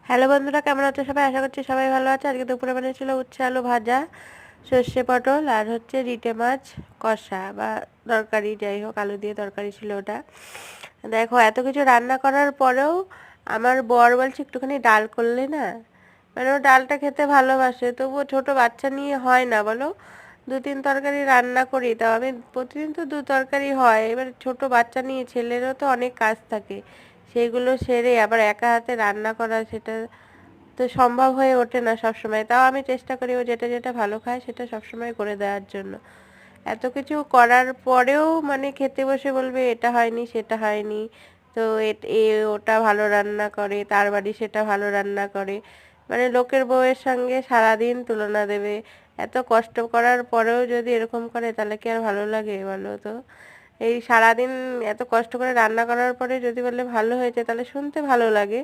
Hello বন্ধুরা, কেমন আছো সবাই? আশা করছি সবাই ভালো আছে। আজকে দুপুরে বানিয়েছিল উচ্ছে আলু ভাজা, সর্ষে পটল আর হচ্ছে রিটে মাছ কষা বা তরকারি, যাই হোক আলু দিয়ে তরকারি ছিল ওটা। দেখো, এত কিছু রান্না করার পরেও আমার বর বলছে একটুখানি ডাল করলে না। মানে ও ডালটা খেতে ভালোবাসে, তবুও ছোট বাচ্চা নিয়ে হয় না বলো। দু তিন তরকারি রান্না করি, তাও আমি প্রতিদিন তো দু তরকারি হয়। এবার ছোট বাচ্চা নিয়ে ছেলেরও তো অনেক কাজ থাকে, সেইগুলো সেরে আবার একা হাতে রান্না করা, সেটা তো সম্ভব হয়ে ওঠে না সব সময়। তাও আমি চেষ্টা করি ও যেটা যেটা ভালো খায় সেটা সবসময় করে দেওয়ার জন্য। এত কিছু করার পরেও মানে খেতে বসে বলবে এটা হয়নি সেটা হয়নি। তো এ ওটা ভালো রান্না করে, তার বাড়ি সেটা ভালো রান্না করে, মানে লোকের বউয়ের সঙ্গে সারাদিন তুলনা দেবে। এত কষ্ট করার পরেও যদি এরকম করে তাহলে কি আর ভালো লাগে বলো তো? এই সারাদিন এত কষ্ট করে রান্না করার পরে যদি বলে ভালো হয়েছে তাহলে শুনতে ভালো লাগে,